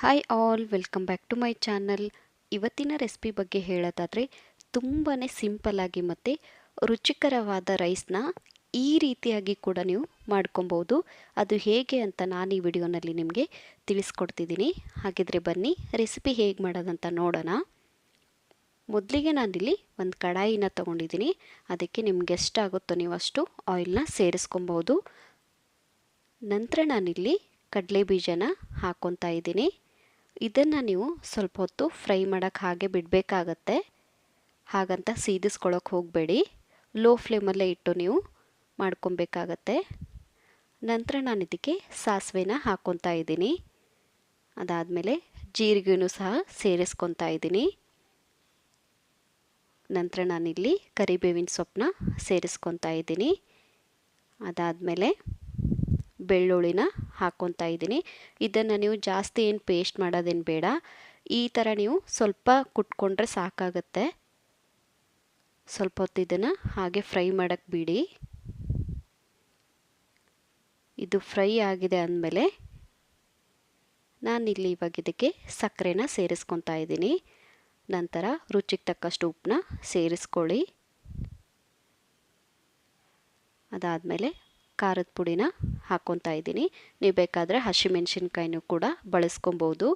Hi all, welcome back to my channel. ಇವತ್ತಿನ recipe ಬಗ್ಗೆ ಹೇಳೋದಾದರೆ ತುಂಬಾ ಸಿಂಪಲ್ಲಾಗಿ ಮತ್ತು ರುಚಿಕರವಾದ ರೈಸ್ನ ಈ ರೀತಿಯಾಗಿ ಕೂಡ ನೀವು ಮಾಡ್ಕೊಬೋದು. ಅದು ಹೇಗೆ ಅಂತ ನಾನು ಈ ವಿಡಿಯೋನಲ್ಲಿ ನಿಮಗೆ ತಿಳಿಸ್ಕೊಡ್ತಿದ್ದೀನಿ. ಹಾಗಿದ್ರೆ ಬನ್ನಿ ರೆಸಿಪಿ ಹೇಗೆ ಮಾಡೋದಂತ ನೋಡೋಣ. ಮೊದಲಿಗೆ ನಾನಿಲ್ಲಿ ಒಂದು ಕಡಾಯಿನ ತೊಗೊಂಡಿದ್ದೀನಿ. ಅದಕ್ಕೆ ನಿಮ್ಗೆ ಎಷ್ಟಾಗುತ್ತೋ ನೀವು ಅಷ್ಟು ಆಯಿಲ್ನ ಸೇರಿಸ್ಕೊಬೋದು. ನಂತರ ನಾನಿಲ್ಲಿ ಕಡಲೆ ಬೀಜನ ಹಾಕ್ಕೊತಾ ಇದ್ದೀನಿ. ಇದನ್ನು ನೀವು ಸ್ವಲ್ಪ ಹೊತ್ತು ಫ್ರೈ ಮಾಡೋಕ್ಕೆ ಹಾಗೆ ಬಿಡಬೇಕಾಗತ್ತೆ. ಹಾಗಂತ ಸೀದಿಸ್ಕೊಳ್ಳೋಕೆ ಹೋಗಬೇಡಿ, ಲೋ ಫ್ಲೇಮಲ್ಲೇ ಇಟ್ಟು ನೀವು ಮಾಡ್ಕೊಬೇಕಾಗತ್ತೆ. ನಂತರ ನಾನು ಇದಕ್ಕೆ ಸಾಸಿವೆನ ಹಾಕ್ಕೊತಾ ಇದ್ದೀನಿ. ಅದಾದಮೇಲೆ ಜೀರಿಗೆನೂ ಸಹ ಸೇರಿಸ್ಕೊತಾ ಇದ್ದೀನಿ. ನಂತರ ನಾನಿಲ್ಲಿ ಕರಿಬೇವಿನ ಸೊಪ್ಪನ್ನ ಸೇರಿಸ್ಕೊತಾ ಇದ್ದೀನಿ. ಅದಾದಮೇಲೆ ಬೆಳ್ಳುಳ್ಳಿನ ಹಾಕ್ಕೊತಾ ಇದ್ದೀನಿ. ಇದನ್ನು ನೀವು ಜಾಸ್ತಿ ಏನು ಪೇಸ್ಟ್ ಮಾಡೋದೇನು ಬೇಡ, ಈ ಥರ ನೀವು ಸ್ವಲ್ಪ ಕುಟ್ಕೊಂಡ್ರೆ ಸಾಕಾಗತ್ತೆ. ಸ್ವಲ್ಪ ಹೊತ್ತು ಇದನ್ನು ಹಾಗೆ ಫ್ರೈ ಮಾಡೋಕ್ಕೆ ಬಿಡಿ. ಇದು ಫ್ರೈ ಆಗಿದೆ ಅಂದಮೇಲೆ ನಾನಿಲ್ಲಿ ಇವಾಗ ಇದಕ್ಕೆ ಸಕ್ಕರೆನ ಸೇರಿಸ್ಕೊತಾ ಇದ್ದೀನಿ. ನಂತರ ರುಚಿಗೆ ತಕ್ಕಷ್ಟು ಉಪ್ಪನ್ನ ಸೇರಿಸ್ಕೊಳ್ಳಿ. ಅದಾದಮೇಲೆ ಖಾರದ ಪುಡಿನ ಹಾಕ್ಕೊತಾ ಇದ್ದೀನಿ. ನೀವು ಬೇಕಾದರೆ ಹಸಿಮೆಣಸಿನ್ಕಾಯಿನೂ ಕೂಡ ಬಳಸ್ಕೊಬೋದು.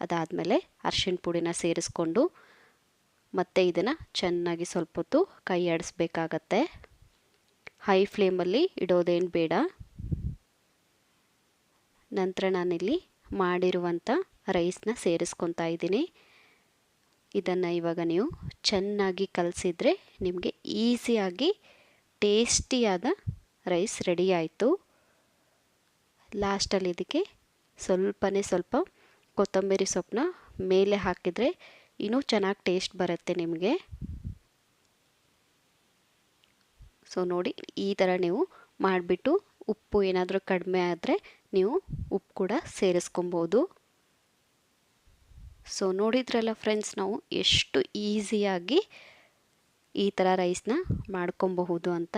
ಅದಾದಮೇಲೆ ಅರಿಶಿಣ ಪುಡಿನ ಸೇರಿಸ್ಕೊಂಡು ಮತ್ತೆ ಇದನ್ನು ಚೆನ್ನಾಗಿ ಸ್ವಲ್ಪ ಹೊತ್ತು ಕೈ ಆಡಿಸ್ಬೇಕಾಗತ್ತೆ. ಹೈ ಫ್ಲೇಮಲ್ಲಿ ಇಡೋದೇನು ಬೇಡ. ನಂತರ ನಾನಿಲ್ಲಿ ಮಾಡಿರುವಂಥ ರೈಸ್ನ ಸೇರಿಸ್ಕೊತಾ ಇದ್ದೀನಿ. ಇದನ್ನು ಇವಾಗ ನೀವು ಚೆನ್ನಾಗಿ ಕಲಸಿದ್ರೆ ನಿಮಗೆ ಈಸಿಯಾಗಿ ಟೇಸ್ಟಿಯಾದ ರೈಸ್ ರೆಡಿ ಆಯಿತು. ಲಾಸ್ಟಲ್ಲಿ ಇದಕ್ಕೆ ಸ್ವಲ್ಪ ಕೊತ್ತಂಬರಿ ಸೊಪ್ಪನ್ನ ಮೇಲೆ ಹಾಕಿದರೆ ಇನ್ನೂ ಚೆನ್ನಾಗಿ ಟೇಸ್ಟ್ ಬರುತ್ತೆ ನಿಮಗೆ. ಸೊ ನೋಡಿ, ಈ ಥರ ನೀವು ಮಾಡಿಬಿಟ್ಟು ಉಪ್ಪು ಏನಾದರೂ ಕಡಿಮೆ ಆದರೆ ನೀವು ಉಪ್ಪು ಕೂಡ ಸೇರಿಸ್ಕೊಬೋದು. ಸೊ ನೋಡಿದ್ರಲ್ಲ ಫ್ರೆಂಡ್ಸ್, ನಾವು ಎಷ್ಟು ಈಸಿಯಾಗಿ ಈ ಥರ ರೈಸ್ನ ಮಾಡ್ಕೊಬಹುದು ಅಂತ.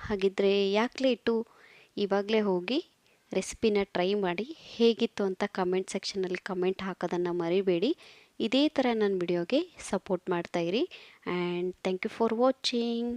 ಹಾಗಿದ್ರೆ ಯಾಕೆ ಲೇಟು, ಇವಾಗಲೇ ಹೋಗಿ ರೆಸಿಪಿನ ಟ್ರೈ ಮಾಡಿ ಹೇಗಿತ್ತು ಅಂತ ಕಮೆಂಟ್ ಸೆಕ್ಷನಲ್ಲಿ ಕಮೆಂಟ್ ಹಾಕೋದನ್ನು ಮರಿಬೇಡಿ. ಇದೇ ಥರ ನನ್ನ ವಿಡಿಯೋಗೆ ಸಪೋರ್ಟ್ ಮಾಡ್ತಾಯಿರಿ. And thank you for watching.